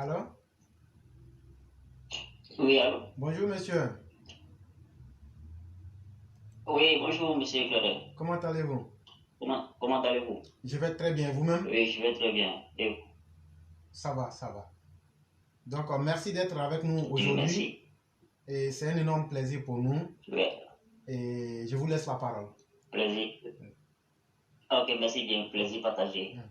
Alors, Oui, allô? bonjour monsieur, Oui, bonjour, monsieur Claire. comment allez-vous? Comment allez-vous? Je vais très bien, vous-même? Oui, je vais très bien. Et Ça va, ça va. Donc, merci d'être avec nous Dieu aujourd'hui merci. et c'est un énorme plaisir pour nous Oui, et je vous laisse la parole. plaisir. Ok, merci bien, plaisir partagé. Mhm.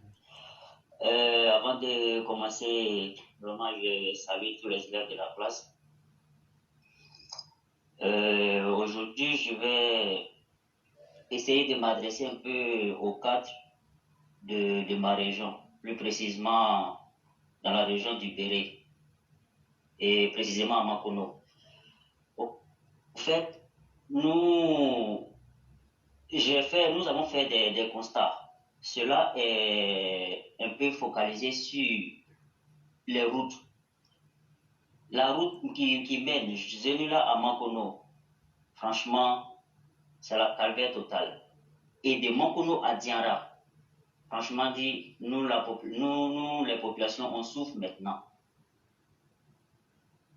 Avant de commencer, vraiment, je salue tous les élèves de la classe. Aujourd'hui, je vais essayer de m'adresser un peu au cadre de ma région, plus précisément dans la région du Béret et précisément à Makono. Au fait, nous, nous avons fait des constats. Cela est un peu focalisé sur les routes. La route qui mène de Zenula à Makono, franchement, c'est la calvaire totale. Et de Makono à Diara, franchement dit, nous, les populations, on souffre maintenant.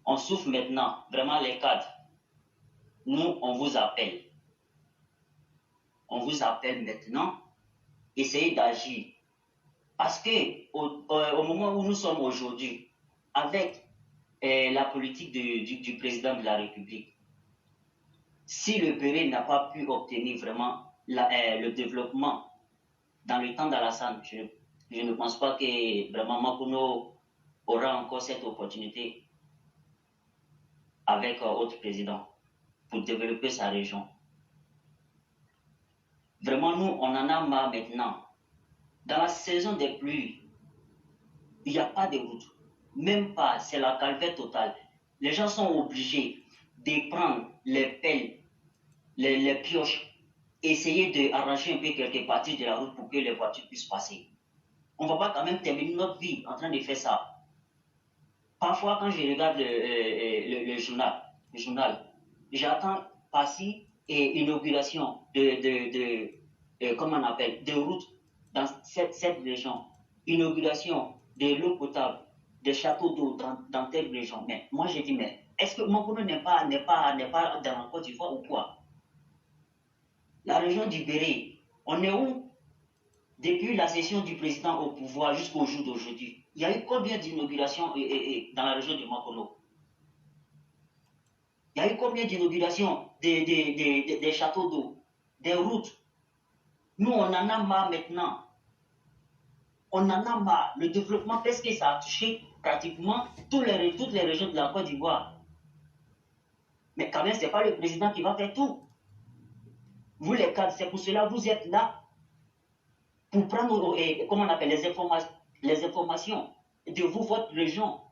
On souffre maintenant, vraiment les cadres. Nous, on vous appelle. On vous appelle maintenant. Essayez d'agir. Parce que au moment où nous sommes aujourd'hui, avec la politique du président de la République, si le Bénin n'a pas pu obtenir vraiment le développement dans le temps d'Alassane, je ne pense pas que vraiment Makuno aura encore cette opportunité avec autre président pour développer sa région. Vraiment, nous, on en a marre maintenant. Dans la saison des pluies, il n'y a pas de route. Même pas, c'est la calvaire totale. Les gens sont obligés de prendre les pelles, les pioches, essayer d'arranger un peu quelques parties de la route pour que les voitures puissent passer. On ne va pas quand même terminer notre vie en train de faire ça. Parfois, quand je regarde le journal, j'attends passer et inauguration comment on appelle, de routes dans cette région, inauguration de l'eau potable, des châteaux d'eau dans telle région. Mais moi, j'ai dit, mais est-ce que mon n'est pas dans la Côte d'Ivoire ou quoi? La région du Béret, on est où? Depuis la session du président au pouvoir jusqu'au jour d'aujourd'hui, il y a eu combien d'inaugurations dans la région de Makono? Il y a eu combien d'inaugurations des châteaux d'eau, des routes? Nous, on en a marre maintenant. On en a marre. Le développement, parce que ça a touché pratiquement toutes les régions de la Côte d'Ivoire. Mais quand même, ce n'est pas le président qui va faire tout. Vous, les cadres, c'est pour cela que vous êtes là, pour prendre, comment on appelle, les informations de vous, votre région,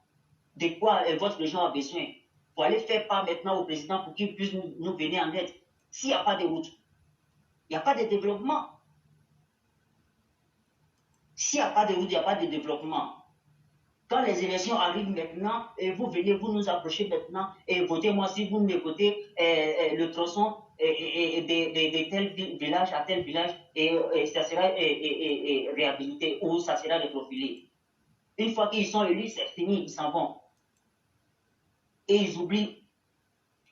de quoi votre région a besoin, pour aller faire part maintenant au président pour qu'il puisse nous venir en aide. S'il n'y a pas de route, il n'y a pas de développement. S'il n'y a pas de route, il n'y a pas de développement. Quand les élections arrivent maintenant, et vous venez, vous nous approchez maintenant, et votez-moi si vous me votez le tronçon de tel village à tel village, et ça sera réhabilité ou ça sera reprofilé. Une fois qu'ils sont élus, c'est fini, ils s'en vont. Et ils oublient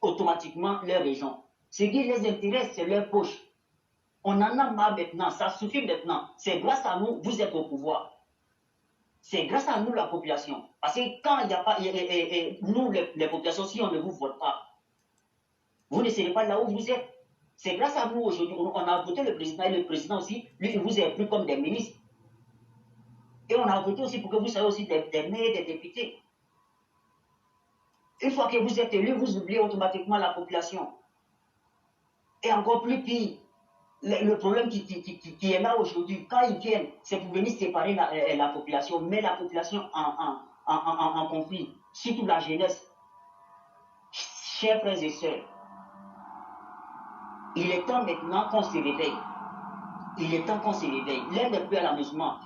automatiquement leur région. Ce qui les intéresse, c'est leur poche. On en a marre maintenant, ça suffit maintenant. C'est grâce à nous, vous êtes au pouvoir. C'est grâce à nous, la population. Parce que quand il n'y a pas, nous, les populations, si on ne vous vote pas, vous ne serez pas là où vous êtes. C'est grâce à nous aujourd'hui. On a voté le président et le président aussi, lui, il vous est pris comme des ministres. Et on a voté aussi pour que vous soyez aussi des maires, des députés. Une fois que vous êtes élu, vous oubliez automatiquement la population. Et encore plus pire, le problème qui est là aujourd'hui, quand ils viennent, c'est pour venir séparer la population, mais la population en conflit, surtout la jeunesse. Chers frères et sœurs, il est temps maintenant qu'on se réveille. Il est temps qu'on se réveille. L'un n'est plus à l'amusement.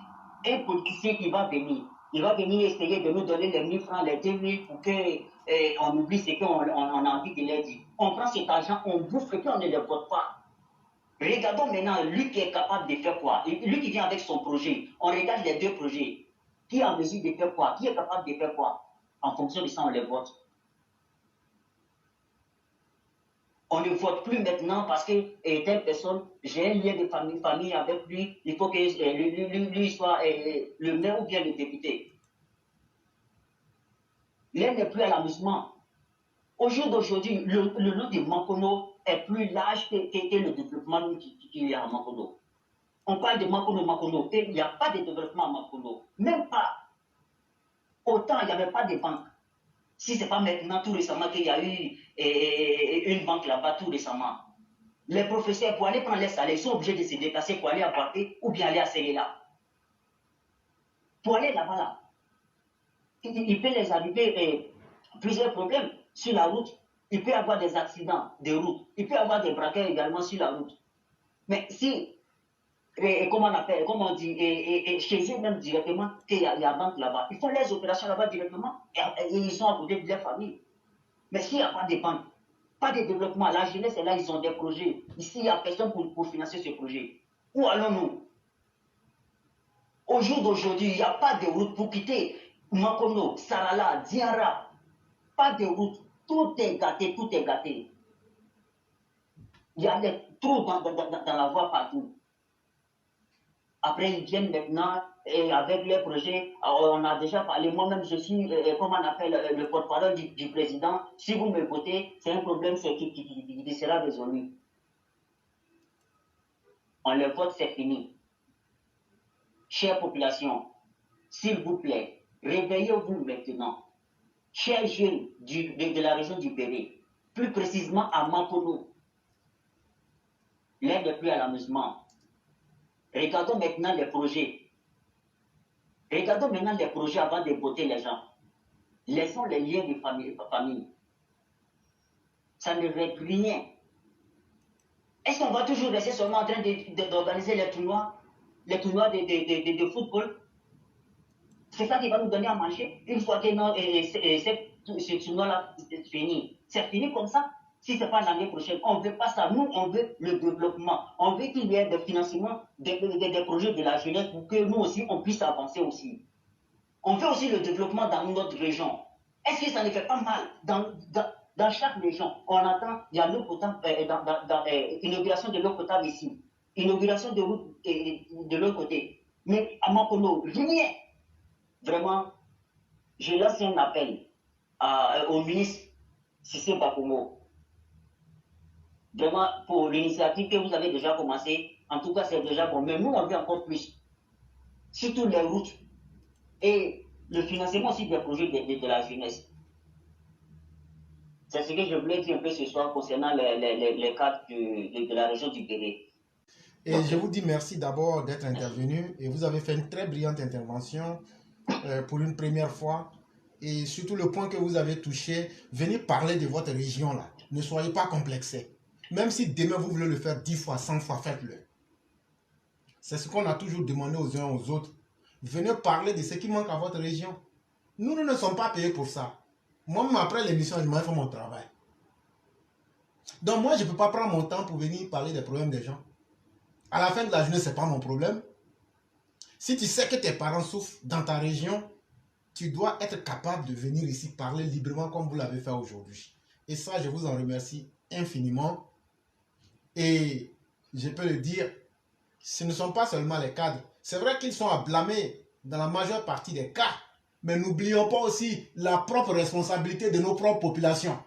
Un politicien qui va venir, il va venir essayer de nous donner les 1000 francs, les 2000 pour qu'on oublie ce qu'on a envie de leur dire. On prend cet argent, on bouffe et puis on ne les vote pas. Regardons maintenant lui qui est capable de faire quoi. Lui qui vient avec son projet. On regarde les deux projets. Qui est en mesure de faire quoi? Qui est capable de faire quoi? En fonction de ça, on les vote. On ne vote plus maintenant parce que telle personne, j'ai un lien de famille avec lui, il faut que lui soit le maire ou bien le député. L'aide n'est plus à l'amusement. Au jour d'aujourd'hui, le lot de Mankono est plus large que le développement qui est à Mankono. On parle de Mankono, et il n'y a pas de développement à Mankono. Même pas. Autant il n'y avait pas de banque. Si ce n'est pas maintenant, tout récemment, qu'il y a eu une banque là-bas, tout récemment. Les professeurs, pour aller prendre les salaires, ils sont obligés de se déplacer pour aller à Boaké ou bien aller à Séléla. Pour aller là-bas, là, il peut les arriver plusieurs problèmes sur la route. Il peut y avoir des accidents de route. Il peut y avoir des braquages également sur la route. Mais si, comment on dit, chez eux même directement, qu'il y a banque là-bas, ils font les opérations là-bas directement et ils sont à côté de leur famille. Mais s'il n'y a pas de banque, pas de développement, la jeunesse est là, ils ont des projets. Ici, il n'y a personne pour financer ce projet. Où allons-nous? Au jour d'aujourd'hui, il n'y a pas de route pour quitter Mankono, Sarala, Diara. Pas de route. Tout est gâté, tout est gâté. Il y a des trous dans la voie partout. Après, ils viennent maintenant et avec les projets, on a déjà parlé, moi-même je suis, comment on appelle, le porte-parole du président. Si vous me votez, c'est un problème qui sera résolu. On le vote, c'est fini. Chère population, s'il vous plaît, réveillez-vous maintenant. Chers jeunes de la région du Béré, plus précisément à Mankono, l'aide n'est plus à l'amusement. Regardons maintenant les projets. Regardons maintenant les projets avant de voter les gens. Laissons les liens de famille. Ça ne règle rien. Est-ce qu'on va toujours rester seulement en train d'organiser les tournois de football? C'est ça qui va nous donner à manger. Une fois que ce tournoi-là est fini, c'est fini comme ça. Si ce n'est pas l'année prochaine, on ne veut pas ça. Nous, on veut le développement. On veut qu'il y ait des financements, des projets de la jeunesse pour que nous aussi, on puisse avancer aussi. On veut aussi le développement dans notre région. Est-ce que ça ne fait pas mal dans chaque région? On entend, il y a l'eau potable, inauguration de l'eau potable ici, inauguration de route de l'autre côté. Mais à Mankono, rien. Vraiment, je lance un appel au ministre Cissé Bakomo. Vraiment, pour l'initiative que vous avez déjà commencé, en tout cas, c'est déjà bon. Mais nous, on veut encore plus. Surtout les routes et le financement aussi des projets de la jeunesse. C'est ce que je voulais dire un peu ce soir concernant les cadres de la région du Béré. Et je vous dis merci d'abord d'être intervenu. Et vous avez fait une très brillante intervention pour une première fois. Et surtout le point que vous avez touché, venez parler de votre région là. Ne soyez pas complexés. Même si demain vous voulez le faire 10 fois, 100 fois, faites-le. C'est ce qu'on a toujours demandé aux uns aux autres. Venez parler de ce qui manque à votre région. Nous ne sommes pas payés pour ça. Moi-même, après l'émission, je m'en fais mon travail. Donc moi, je ne peux pas prendre mon temps pour venir parler des problèmes des gens. À la fin de la journée, ce n'est pas mon problème. Si tu sais que tes parents souffrent dans ta région, tu dois être capable de venir ici parler librement comme vous l'avez fait aujourd'hui. Et ça, je vous en remercie infiniment. Et je peux le dire, ce ne sont pas seulement les cadres. C'est vrai qu'ils sont à blâmer dans la majeure partie des cas. Mais n'oublions pas aussi la propre responsabilité de nos propres populations.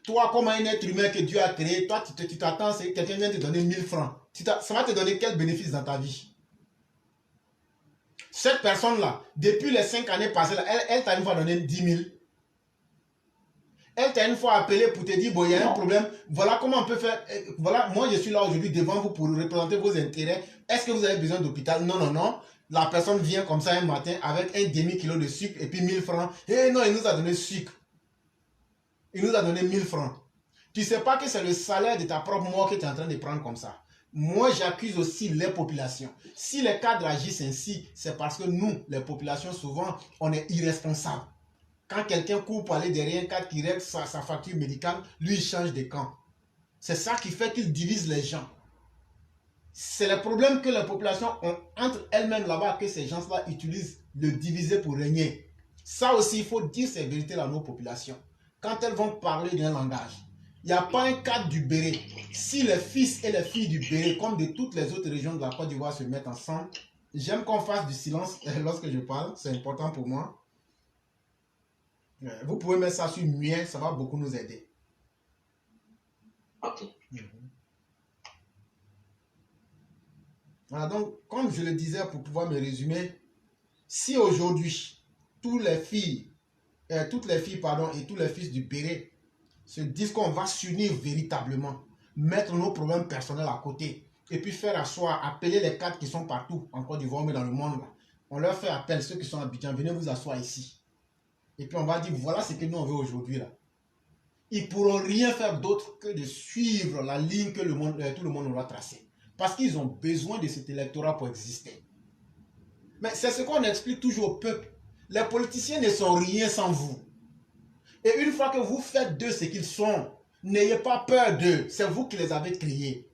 Toi, comme un être humain que Dieu a créé, toi, tu t'attends que quelqu'un vienne te donner 1000 francs. Ça va te donner quel bénéfice dans ta vie? Cette personne-là, depuis les 5 années passées, elle t'a une fois donné 10 000. Elle t'a une fois appelé pour te dire, bon, il y a un problème. Voilà comment on peut faire. Voilà, moi, je suis là aujourd'hui devant vous pour représenter vos intérêts. Est-ce que vous avez besoin d'hôpital? Non, non, non. La personne vient comme ça un matin avec un demi-kilo de sucre et puis 1000 francs. Et non, il nous a donné sucre. Il nous a donné 1000 francs. Tu ne sais pas que c'est le salaire de ta propre mort que tu es en train de prendre comme ça. Moi, j'accuse aussi les populations. Si les cadres agissent ainsi, c'est parce que nous, les populations, souvent, on est irresponsables. Quand quelqu'un court pour aller derrière un cadre qui règle sa facture médicale, lui, il change de camp. C'est ça qui fait qu'il divise les gens. C'est le problème que les populations ont entre elles-mêmes là-bas que ces gens-là utilisent le diviser pour régner. Ça aussi, il faut dire ces vérités-là à nos populations. Quand elles vont parler d'un langage, il n'y a pas un cadre du Béret. Si les fils et les filles du Béret, comme de toutes les autres régions de la Côte d'Ivoire, se mettent ensemble, j'aime qu'on fasse du silence lorsque je parle, c'est important pour moi. Vous pouvez mettre ça sur muet, ça va beaucoup nous aider. Ok. Voilà, donc, comme je le disais pour pouvoir me résumer, si aujourd'hui, toutes les filles, et tous les fils du Béret se disent qu'on va s'unir véritablement, mettre nos problèmes personnels à côté, et puis faire asseoir, appeler les cadres qui sont partout, en Côte d'Ivoire, mais dans le monde, là. On leur fait appel, ceux qui sont à Abidjan, venez vous asseoir ici. Et puis on va dire, voilà ce que nous on veut aujourd'hui là. Ils ne pourront rien faire d'autre que de suivre la ligne que tout le monde aura tracée. Parce qu'ils ont besoin de cet électorat pour exister. Mais c'est ce qu'on explique toujours au peuple. Les politiciens ne sont rien sans vous. Et une fois que vous faites d'eux ce qu'ils sont, n'ayez pas peur d'eux. C'est vous qui les avez créés.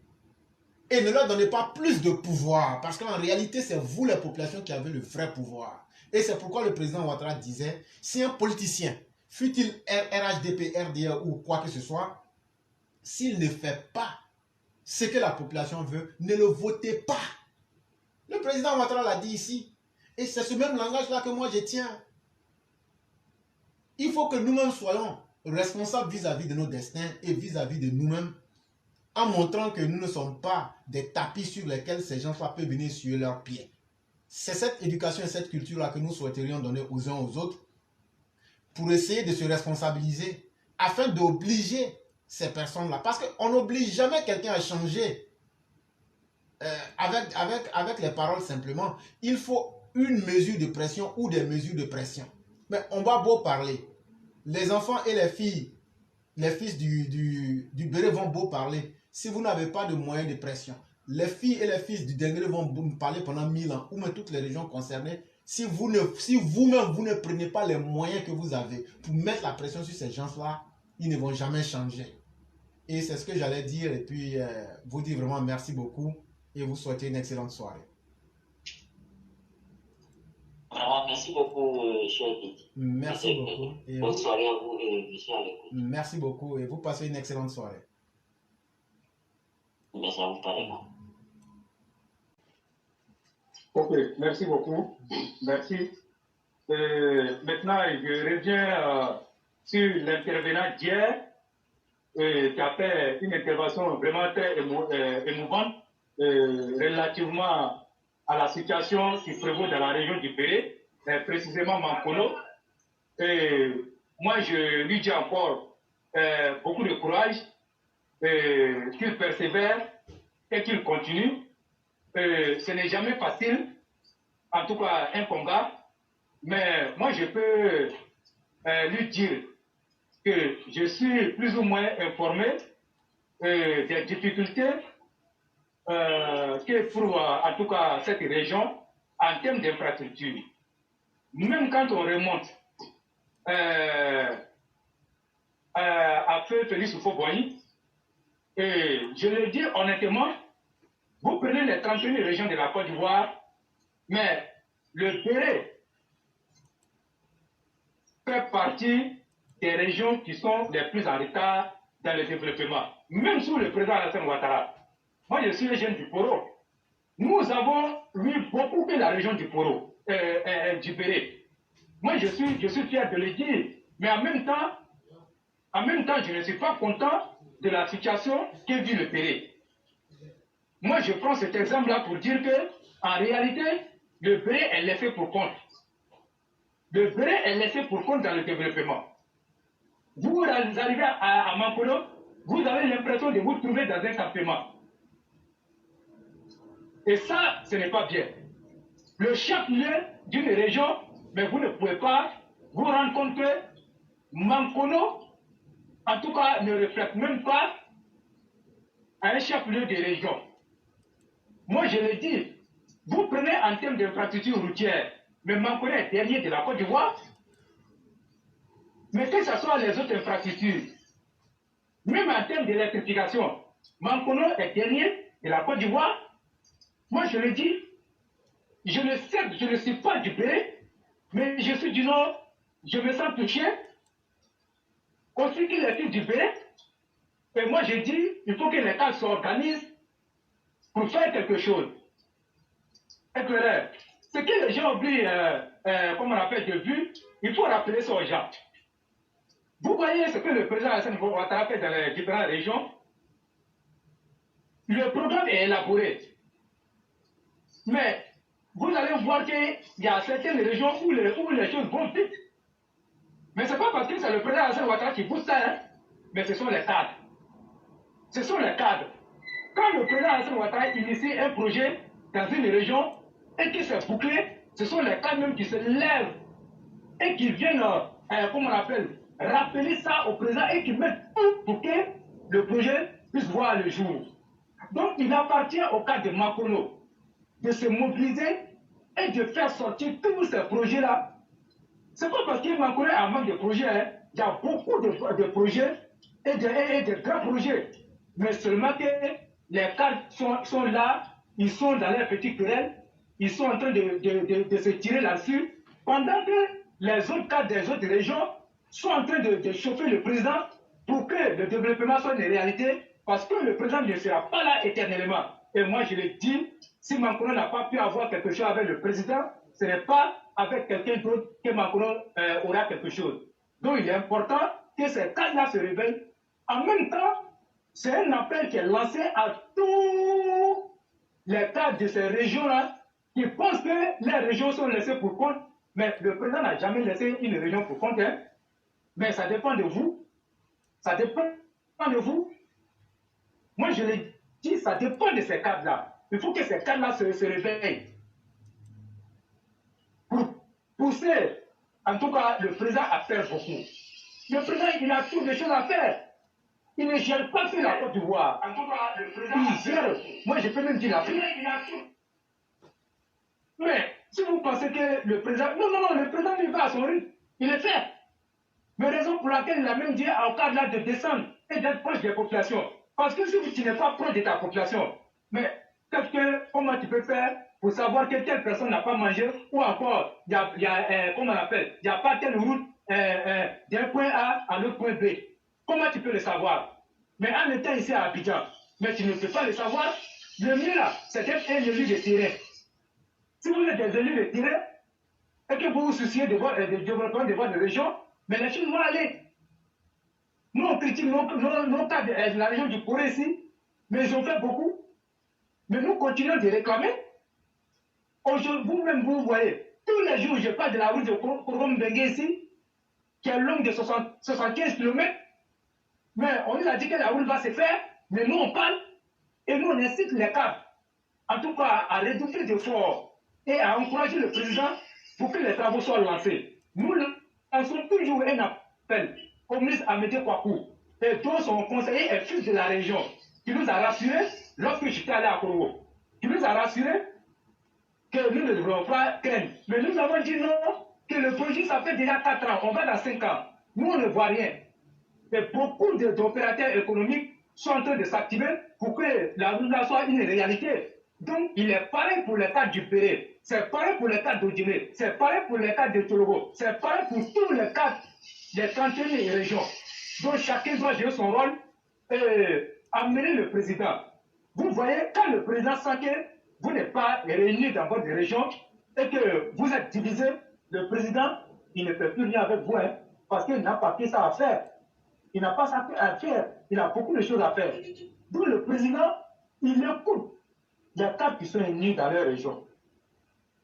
Et ne leur donnez pas plus de pouvoir. Parce qu'en réalité, c'est vous, les populations, qui avez le vrai pouvoir. Et c'est pourquoi le président Ouattara disait, si un politicien, fût-il RHDP, RDA ou quoi que ce soit, s'il ne fait pas ce que la population veut, ne le votez pas. Le président Ouattara l'a dit ici. Et c'est ce même langage-là que moi je tiens. Il faut que nous-mêmes soyons responsables vis-à-vis de nos destins et vis-à-vis de nous-mêmes, en montrant que nous ne sommes pas des tapis sur lesquels ces gens-là peuvent venir sur leurs pieds. C'est cette éducation et cette culture-là que nous souhaiterions donner aux uns aux autres pour essayer de se responsabiliser afin d'obliger ces personnes-là. Parce qu'on n'oblige jamais quelqu'un à changer avec les paroles simplement. Il faut une mesure de pression ou des mesures de pression. Mais on va beau parler. Les enfants et les filles, les fils du Béret vont beau parler. Si vous n'avez pas de moyens de pression, les filles et les fils du Dengue vont parler pendant 1000 ans, ou même toutes les régions concernées. Si vous-même, vous ne prenez pas les moyens que vous avez pour mettre la pression sur ces gens-là, ils ne vont jamais changer. Et c'est ce que j'allais dire. Et puis, vous dire vraiment merci beaucoup et vous souhaiter une excellente soirée. Vraiment, merci beaucoup, cher Guy. Merci beaucoup. Bonne soirée à vous et je suis à l'écoute. Merci beaucoup et vous passez une excellente soirée. Merci à vous, pareillement. Ok, merci beaucoup. Merci. Maintenant, je reviens sur l'intervenant d'hier qui a fait une intervention vraiment très émouvante relativement à la situation qui prévaut dans la région du Béret, précisément Mankono. Et moi, je lui dis encore beaucoup de courage, qu'il persévère et qu'il continue. Ce n'est jamais facile, en tout cas un combat, mais moi je peux lui dire que je suis plus ou moins informé des difficultés que pour en tout cas cette région en termes d'infrastructure. Même quand on remonte à feu Félix Houphouët-Boigny, et je le dis honnêtement, vous prenez les 31 régions de la Côte d'Ivoire, mais le Béret fait partie des régions qui sont les plus en retard dans le développement. Même sous le président Alassane Ouattara. Moi, je suis jeune du Poro. Nous avons vu beaucoup que la région du Poro, du Béret. Moi, je suis fier de le dire. Mais en même temps, je ne suis pas content de la situation que vit le Béret. Moi, je prends cet exemple-là pour dire que, en réalité, le Béret est laissé pour compte. Le Béret est laissé pour compte dans le développement. Vous arrivez à Mankono, vous avez l'impression de vous trouver dans un campement. Et ça, ce n'est pas bien. Le chef-lieu d'une région, mais vous ne pouvez pas vous rendre compte que Mankono, en tout cas, ne reflète même pas à un chef-lieu de région. Moi, je le dis, vous prenez en termes d'infrastructure routière, mais Mankono est dernier de la Côte d'Ivoire. Mais que ce soit les autres infrastructures, même en termes d'électrification, Mankono est dernier de la Côte d'Ivoire. Moi, je le dis, je ne suis pas du Bénin, mais je suis du Nord, je me sens touché. Aussi qu'il est fils du Bénin, et moi, je dis, il faut que l'État s'organise pour faire quelque chose. Éclaireur. Ce que les gens oublient, comme on appelle de vue, il faut rappeler ça aux gens. Vous voyez ce que le président Hassan Ouattara fait dans les différentes régions. Le programme est élaboré. Mais vous allez voir qu'il y a certaines régions où les choses vont vite. Mais ce n'est pas parce que c'est le président Hassan Ouattara qui pousse ça, hein, mais ce sont les cadres. Ce sont les cadres. Quand le président Hassan Ouattara initie un projet dans une région et que c'est bouclé, ce sont les cadres même qui se lèvent et qui viennent, comment on appelle, rappeler ça au président et qui mettent tout pour que le projet puisse voir le jour. Donc il appartient au cadre de Makono de se mobiliser et de faire sortir tous ces projets-là. C'est pas parce que Makono a un manque de projets, hein. Il y a beaucoup de projets et de grands projets. Mais seulement que les cadres sont là, ils sont dans leur petite querelle, ils sont en train de se tirer là-dessus, pendant que les autres cadres des autres régions sont en train de chauffer le président pour que le développement soit une réalité, parce que le président ne sera pas là éternellement. Et moi, je le dis, si Macron n'a pas pu avoir quelque chose avec le président, ce n'est pas avec quelqu'un d'autre que Macron aura quelque chose. Donc, il est important que ces cadres-là se réveillent. En même temps, c'est un appel qui est lancé à tous les cadres de ces régions-là qui pensent que les régions sont laissées pour compte. Mais le président n'a jamais laissé une région pour compte. Hein. Mais ça dépend de vous. Ça dépend de vous. Moi, je l'ai dit, ça dépend de ces cadres-là. Il faut que ces cadres-là se réveillent. Pour pousser, en tout cas, le président à faire beaucoup. Le président, il a toutes les choses à faire. Il ne gère pas que la Côte d'Ivoire. En tout cas, le président il gère. Moi, je peux même dire l'Afrique. Mais si vous pensez que le président... Non, le président, il va à son rythme. Il est fait. Mais raison pour laquelle il a même dit au cadre-là de descendre et d'être proche des populations. Parce que si tu n'es pas proche de ta population, mais comment tu peux faire pour savoir que telle personne n'a pas mangé ou encore, comment on appelle, il n'y a pas telle route d'un point A à l'autre point B. Comment tu peux le savoir? Mais en étant ici à Abidjan, mais tu ne peux pas le savoir. Le mieux là, c'est d'être un élu de terrain. Si vous êtes des élus de terrain et que vous vous souciez du développement de votre région, mais les choses vont aller. Nous, on critique nos cas de la région du Corée ici, mais ils ont fait beaucoup. Mais nous continuons de réclamer. Vous-même, vous voyez, tous les jours, je parle de la route de Korom-Bengue ici, qui est longue de 75 km. Mais on nous a dit que la route va se faire, mais nous, on parle, et nous, on incite les cadres, en tout cas, à redoubler d'efforts et à encourager le président pour que les travaux soient lancés. Nous lançons toujours un appel au ministre Amédée Kouakou et dont son conseiller est fils de la région, qui nous a rassurés lorsque j'étais allé à Congo, qui nous a rassurés que nous ne devrons pas craindre. Mais nous avons dit non, que le projet, ça fait déjà 4 ans, on va dans 5 ans. Nous, on ne voit rien. Et beaucoup d'opérateurs économiques sont en train de s'activer pour que la route soit une réalité. Donc, il est pareil pour les cas du Péré, c'est pareil pour les cas d'Odimé, c'est pareil pour les cas de Tologo, c'est pareil pour tous les cas des cantines et régions. Donc, chacun doit jouer son rôle et amener le président. Vous voyez, quand le président sent que vous n'êtes pas réunis dans votre région et que vous êtes divisés, le président, il ne peut plus rien avec vous, hein, parce qu'il n'a pas que ça à faire. Il n'a pas ça à faire. Il a beaucoup de choses à faire. Donc le président, il écoute les cadres qui sont unis dans leur région.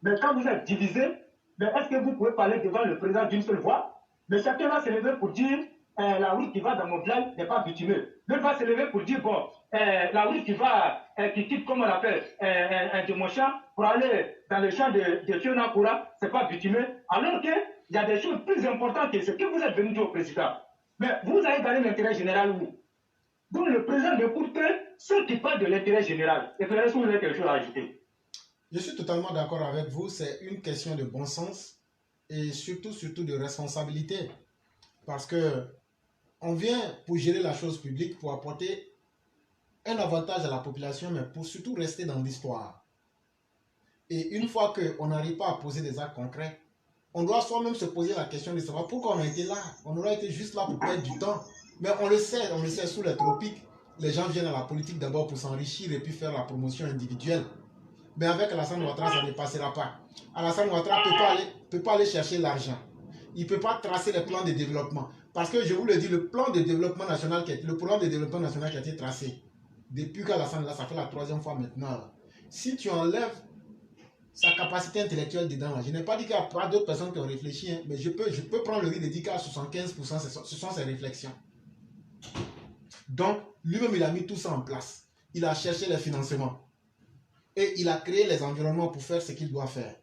Mais quand vous êtes divisés, est-ce que vous pouvez parler devant le président d'une seule voix? Mais chacun va se lever pour dire la route qui va dans mon village n'est pas bitumeux. L'autre va se lever pour dire bon, la route qui quitte, comme on l'appelle, de mon champ pour aller dans le champ de Fionakura, c'est pas bitumeux. Alors qu'il y a des choses plus importantes que ce que vous êtes venu dire au président. Mais vous allez dans l'intérêt général où? Donc le président n'écoute que ceux qui parlent de l'intérêt général. Et que là, vous avez quelque chose à ajouter. Je suis totalement d'accord avec vous. C'est une question de bon sens et surtout de responsabilité. Parce que on vient pour gérer la chose publique, pour apporter un avantage à la population, mais pour surtout rester dans l'histoire. Et une fois qu'on n'arrive pas à poser des actes concrets, on doit soi-même se poser la question de savoir pourquoi on a été là. On aurait été juste là pour perdre du temps. Mais on le sait, sous les tropiques, les gens viennent à la politique d'abord pour s'enrichir et puis faire la promotion individuelle. Mais avec Alassane Ouattara, ça ne passera pas. Alassane Ouattara ne peut pas aller chercher l'argent. Il ne peut pas tracer les plans de développement. Parce que je vous le dis, le plan de développement national qui a été tracé, depuis qu'Alassane là, ça fait la 3e fois maintenant. Là. Si tu enlèves sa capacité intellectuelle dedans, là, je n'ai pas dit qu'il n'y a pas d'autres personnes qui ont réfléchi, hein, mais je peux prendre le risque de dire qu'à 75%, ce sont ses réflexions. Donc, lui-même, il a mis tout ça en place. Il a cherché les financements. Et il a créé les environnements pour faire ce qu'il doit faire.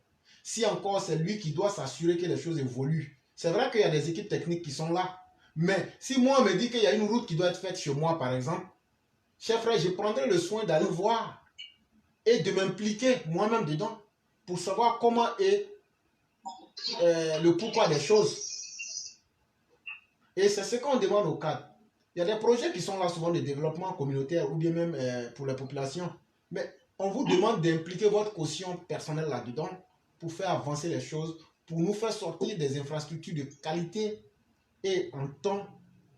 Si encore c'est lui qui doit s'assurer que les choses évoluent. C'est vrai qu'il y a des équipes techniques qui sont là. Mais si moi on me dit qu'il y a une route qui doit être faite chez moi, par exemple, cher frère, je prendrai le soin d'aller voir et de m'impliquer moi-même dedans pour savoir comment est le pourquoi des choses. Et c'est ce qu'on demande au cadre. Il y a des projets qui sont là souvent de développement communautaire ou bien même pour les populations. Mais on vous demande d'impliquer votre caution personnelle là-dedans pour faire avancer les choses, pour nous faire sortir des infrastructures de qualité et en temps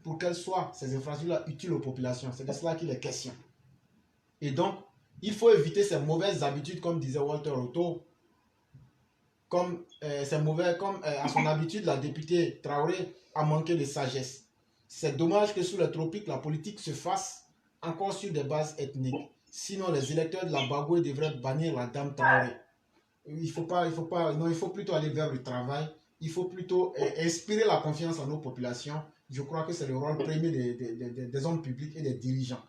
pour qu'elles soient, ces infrastructures-là, utiles aux populations. C'est de cela qu'il est question. Et donc, il faut éviter ces mauvaises habitudes, comme disait Walter Otto, comme à son habitude, la députée Traoré a manqué de sagesse. C'est dommage que sous les tropiques, la politique se fasse encore sur des bases ethniques. Sinon, les électeurs de la Bagoué devraient bannir la dame Traoré. Il faut plutôt aller vers le travail. Il faut plutôt inspirer la confiance en nos populations. Je crois que c'est le rôle premier des hommes publics et des dirigeants.